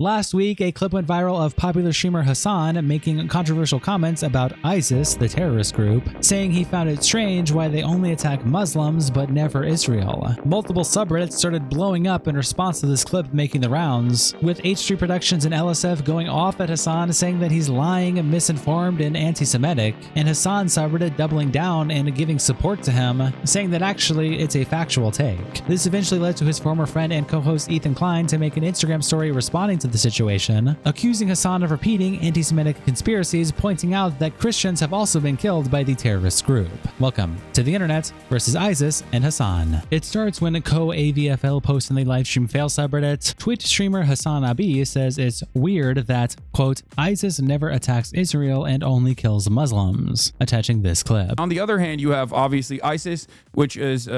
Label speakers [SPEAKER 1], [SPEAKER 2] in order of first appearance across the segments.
[SPEAKER 1] Last week, a clip went viral of popular streamer Hasan making controversial comments about ISIS, the terrorist group, saying he found it strange why they only attack Muslims but never Israel. Multiple subreddits started blowing up in response to this clip making the rounds, with H3 Productions and LSF going off at Hasan saying that he's lying, misinformed, and anti-Semitic, and Hasan subreddit doubling down and giving support to him, saying that actually it's a factual take. This eventually led to his former friend and co-host Ethan Klein to make an Instagram story responding to the situation, accusing Hasan of repeating anti-Semitic conspiracies, pointing out that Christians have also been killed by the terrorist group. Welcome to the internet versus ISIS and Hasan. It starts when co-AVFL posts in the LivestreamFail subreddit. Twitch streamer Hasan Abi says it's weird that, quote, ISIS never attacks Israel and only kills Muslims, attaching this clip.
[SPEAKER 2] On the other hand, you have obviously ISIS, which is,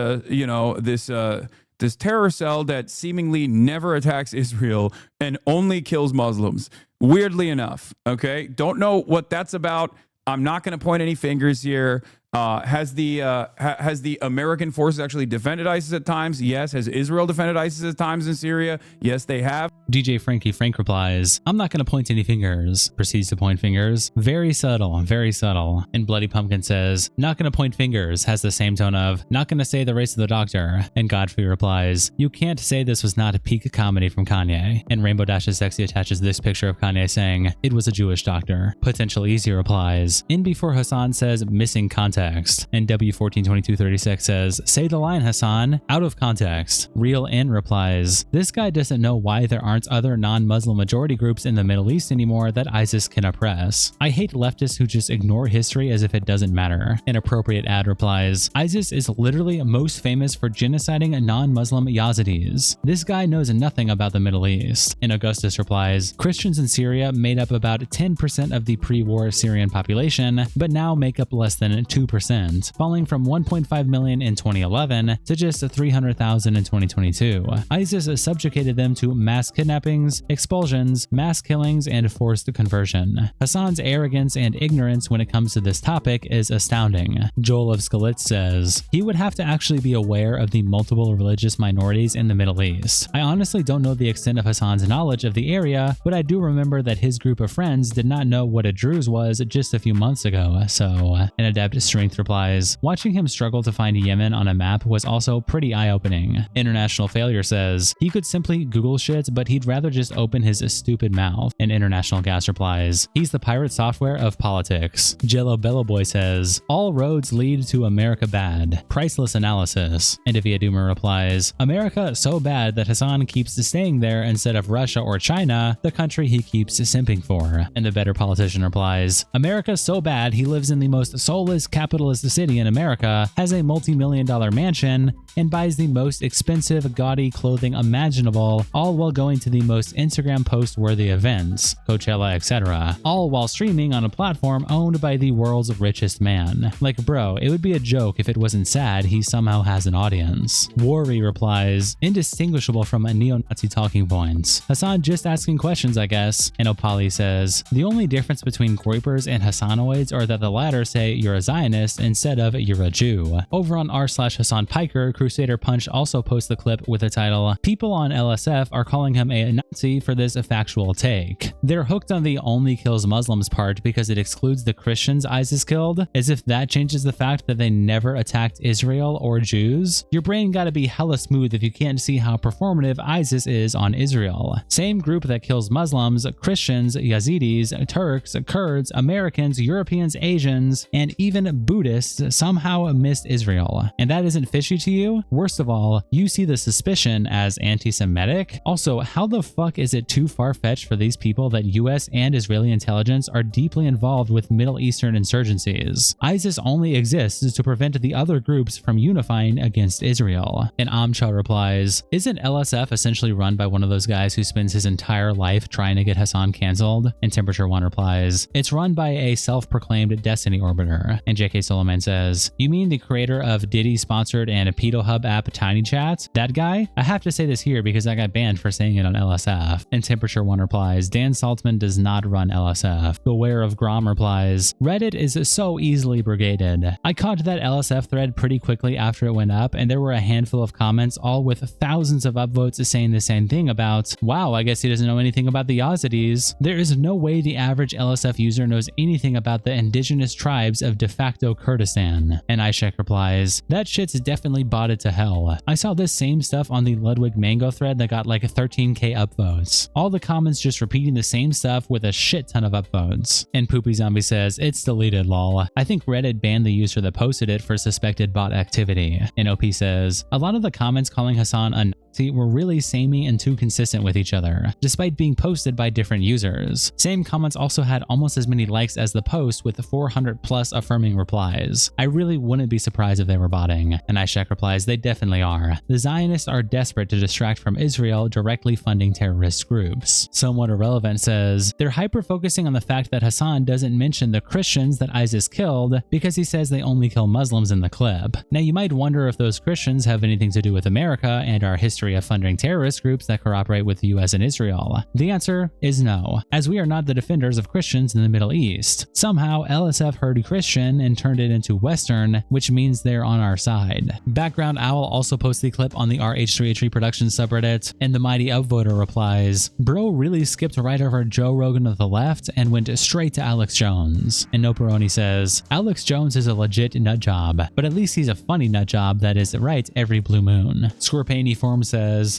[SPEAKER 2] this terror cell that seemingly never attacks Israel and only kills Muslims. Weirdly enough, okay? Don't know what that's about. I'm not going to point any fingers here. Has the American forces actually defended ISIS at times? Yes. Has Israel defended ISIS at times in Syria? Yes, they have.
[SPEAKER 1] DJ Frankie Frank replies, I'm not going to point any fingers. Proceeds to point fingers. Very subtle, very subtle. And Bloody Pumpkin says, not going to point fingers, has the same tone of, not going to say the race of the doctor. And Godfrey replies, you can't say this was not a peak comedy from Kanye. And Rainbow Dashes Sexy attaches this picture of Kanye saying, it was a Jewish doctor. Potential Easy replies, in before Hasan says, missing context. And W142236 says, say the line, Hasan, out of context. Real N replies, this guy doesn't know why there aren't other non-Muslim majority groups in the Middle East anymore that ISIS can oppress. I hate leftists who just ignore history as if it doesn't matter. Inappropriate Ad replies, ISIS is literally most famous for genociding non-Muslim Yazidis. This guy knows nothing about the Middle East. And Augustus replies, Christians in Syria made up about 10% of the pre-war Syrian population, but now make up less than 2%, falling from 1.5 million in 2011 to just 300,000 in 2022. ISIS subjugated them to mass kidnappings, expulsions, mass killings, and forced conversion. Hasan's arrogance and ignorance when it comes to this topic is astounding. Joel of Skalitz says, he would have to actually be aware of the multiple religious minorities in the Middle East. I honestly don't know the extent of Hasan's knowledge of the area, but I do remember that his group of friends did not know what a Druze was just a few months ago, so an adept Strength replies, watching him struggle to find Yemen on a map was also pretty eye-opening. International Failure says, he could simply Google shit, but he'd rather just open his stupid mouth. And International Gas replies, he's the pirate software of politics. Jello Bello Boy says, all roads lead to America bad. Priceless analysis. And Avia Doomer replies, America so bad that Hasan keeps staying there instead of Russia or China, the country he keeps simping for. And the Better Politician replies, America so bad he lives in the most soulless capitalist city in America, has a multi-million-dollar mansion, and buys the most expensive, gaudy clothing imaginable, all while going to the most Instagram post-worthy events, Coachella, etc., all while streaming on a platform owned by the world's richest man. Like, bro, it would be a joke if it wasn't sad he somehow has an audience. Worry replies, indistinguishable from a neo-Nazi talking points. Hasan just asking questions, I guess. And Opali says, the only difference between Groypers and Hasanoids are that the latter say you're a Zionist instead of you're a Jew. Over on r/Hasan Piker, Crusader Punch also posts the clip with the title, people on LSF are calling him a Nazi for this factual take. They're hooked on the only kills Muslims part because it excludes the Christians ISIS killed, as if that changes the fact that they never attacked Israel or Jews. Your brain gotta be hella smooth if you can't see how performative ISIS is on Israel. Same group that kills Muslims, Christians, Yazidis, Turks, Kurds, Americans, Europeans, Asians, and even Buddhists somehow missed Israel. And that isn't fishy to you? Worst of all, you see the suspicion as anti-Semitic? Also, how the fuck is it too far-fetched for these people that US and Israeli intelligence are deeply involved with Middle Eastern insurgencies? ISIS only exists to prevent the other groups from unifying against Israel. And Amcha replies, isn't LSF essentially run by one of those guys who spends his entire life trying to get Hasan cancelled? And Temperature One replies, it's run by a self-proclaimed Destiny orbiter. And JK Solomon says, you mean the creator of Diddy-sponsored and pedo hub app Tiny Chat? That guy? I have to say this here because I got banned for saying it on LSF. And Temperature One replies, Dan Saltzman does not run LSF. Beware of Grom replies, Reddit is so easily brigaded. I caught that LSF thread pretty quickly after it went up, and there were a handful of comments, all with thousands of upvotes saying the same thing about, wow, I guess he doesn't know anything about the Yazidis. There is no way the average LSF user knows anything about the indigenous tribes of de facto Kurdistan. And Ishak replies, that shit's definitely botted to hell. I saw this same stuff on the Ludwig Mango thread that got like 13k upvotes. All the comments just repeating the same stuff with a shit ton of upvotes. And Poopy Zombie says, it's deleted lol. I think Reddit banned the user that posted it for suspected bot activity. And OP says, a lot of the comments calling Hasan a Nazi were really samey and too consistent with each other, despite being posted by different users. Same comments also had almost as many likes as the post with 400 plus affirming replies. I really wouldn't be surprised if they were botting. And Ishak replies, they definitely are. The Zionists are desperate to distract from Israel, directly funding terrorist groups. Somewhat Irrelevant says, they're hyper-focusing on the fact that Hasan doesn't mention the Christians that ISIS killed because he says they only kill Muslims in the clip. Now you might wonder if those Christians have anything to do with America and our history of funding terrorist groups that cooperate with the US and Israel. The answer is no, as we are not the defenders of Christians in the Middle East. Somehow LSF heard Christian and turned it into Western, which means they're on our side. Background Owl also posts the clip on the RH3H3 Productions subreddit, and the mighty upvoter replies, bro really skipped right over Joe Rogan to the left and went straight to Alex Jones. And Noperoni says, Alex Jones is a legit nut job, but at least he's a funny nut job that is right every blue moon. Scorpiony Form says,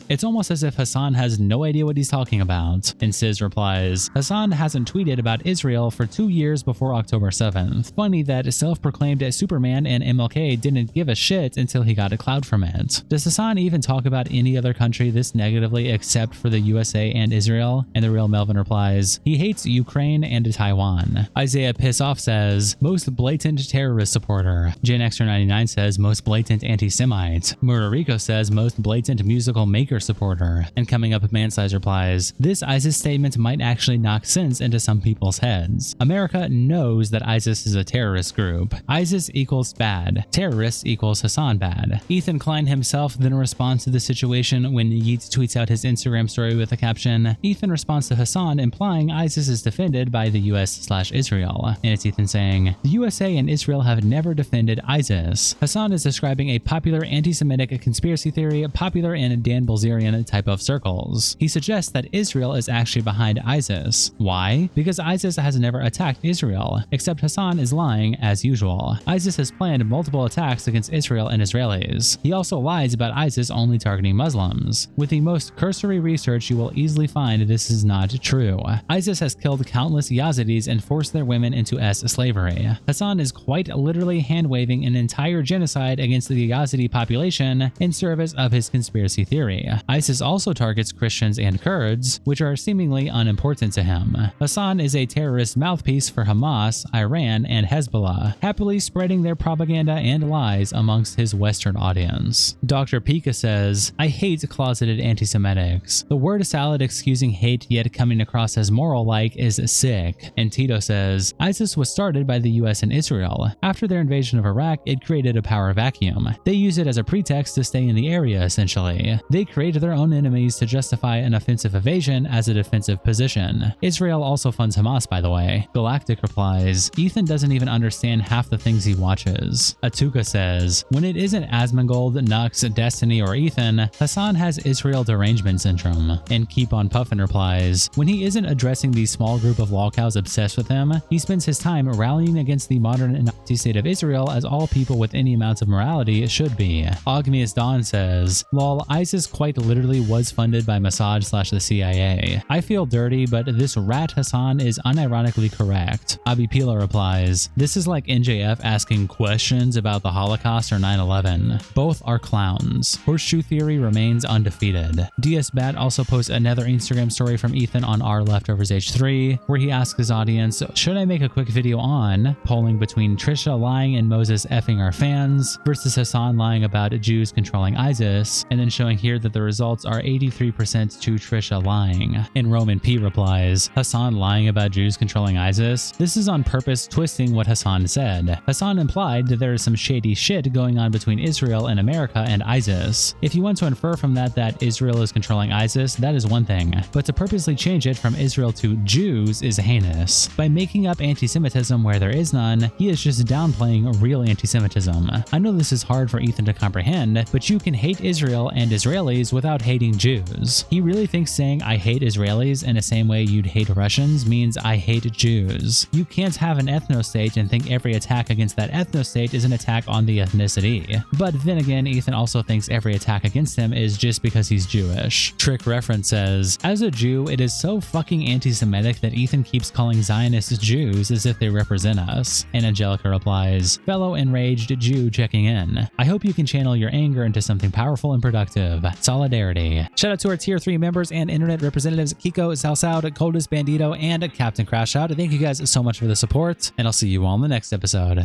[SPEAKER 1] it's almost as if Hasan has no idea what he's talking about. And Sis replies, Hasan hasn't tweeted about Israel for 2 years before October 7th. Funny that self-proclaimed Superman and MLK didn't give a shit until he got a cloud from it. Does Hasan even talk about any other country this negatively except for the USA and Israel? And the real Melvin replies, he hates Ukraine and Taiwan. Isaiah Pissoff says, most blatant terrorist supporter. Gen Xer99 says, most blatant anti-Semite. Murderrico says, most blatant musical maker supporter. And coming up, Mansize replies, this ISIS statement might actually knock sense into some people's heads. America knows that ISIS is a terrorist group. ISIS equals bad. Terrorists equals Hasan bad. Ethan Klein himself then responds to the situation when Yeats tweets out his Instagram story with the caption, Ethan responds to Hasan implying ISIS is defended by the US/Israel. And it's Ethan saying, the USA and Israel have never defended ISIS. Hasan is describing a popular anti-Semitic conspiracy theory popular in Dan Bilzerian type of circles. He suggests that Israel is actually behind ISIS. Why? Because ISIS has never attacked Israel, except Hasan is lying as usual. ISIS has planned multiple attacks against Israel and Israelis. He also lies about ISIS only targeting Muslims. With the most cursory research, you will easily find this is not true. ISIS has killed countless Yazidis and forced their women into slavery. Hasan is quite literally hand-waving an entire genocide against the Yazidi population in service of his conspiracy theory. ISIS also targets Christians and Kurds, which are seemingly unimportant to him. Hasan is a terrorist mouthpiece for Hamas, Iran, and Hezbollah, happily spreading their propaganda and lies amongst his Western audience. Dr. Piker says, I hate closeted anti-Semitics. The word salad excusing hate yet coming across as moral-like is sick. And Tito says, ISIS was started by the US and Israel. After their invasion of Iraq, it created a power vacuum. They use it as a pretext to stay in the area, essentially. They create their own enemies to justify an offensive evasion as a defensive position. Israel also funds Hamas, by the way. Galactic replies, Ethan doesn't even understand half the things he watches. Atuka says, when it isn't Asmongold, Nux, Destiny, or Ethan, Hasan has Israel derangement syndrome. And Keep on Puffin replies, when he isn't addressing the small group of lolcows obsessed with him, he spends his time rallying against the modern Nazi state of Israel as all people with any amounts of morality should be. Ogmius Dawn says, lol, ISIS quite literally was funded by Mossad/the CIA. I feel dirty, but this rat Hasan is unironically correct. Abi Pila replies, this is like NJF asking questions about the Holocaust or 9/11. Both are clowns. Horseshoe theory remains undefeated. DS Bat also posts another Instagram story from Ethan on R Leftovers H3, where he asks his audience, should I make a quick video on polling between Trisha lying and Moses effing our fans versus Hasan lying about Jews controlling ISIS, and then showing showing here that the results are 83% to Trisha lying. And Roman P replies, Hasan lying about Jews controlling ISIS? This is on purpose twisting what Hasan said. Hasan implied that there is some shady shit going on between Israel and America and ISIS. If you want to infer from that Israel is controlling ISIS, that is one thing, but to purposely change it from Israel to Jews is heinous. By making up anti-Semitism where there is none, he is just downplaying real anti-Semitism. I know this is hard for Ethan to comprehend, but you can hate Israel and Israelis without hating Jews. He really thinks saying I hate Israelis in the same way you'd hate Russians means I hate Jews. You can't have an ethno-state and think every attack against that ethno-state is an attack on the ethnicity. But then again, Ethan also thinks every attack against him is just because he's Jewish. Trick Reference says, as a Jew, it is so fucking anti-Semitic that Ethan keeps calling Zionists Jews as if they represent us. And Angelica replies, fellow enraged Jew checking in. I hope you can channel your anger into something powerful and productive. Solidarity. Shout out to our tier 3 members and internet representatives Kiko, Salsoud, Coldest Bandito, and Captain Crash Out. Thank you guys so much for the support, and I'll see you all in the next episode.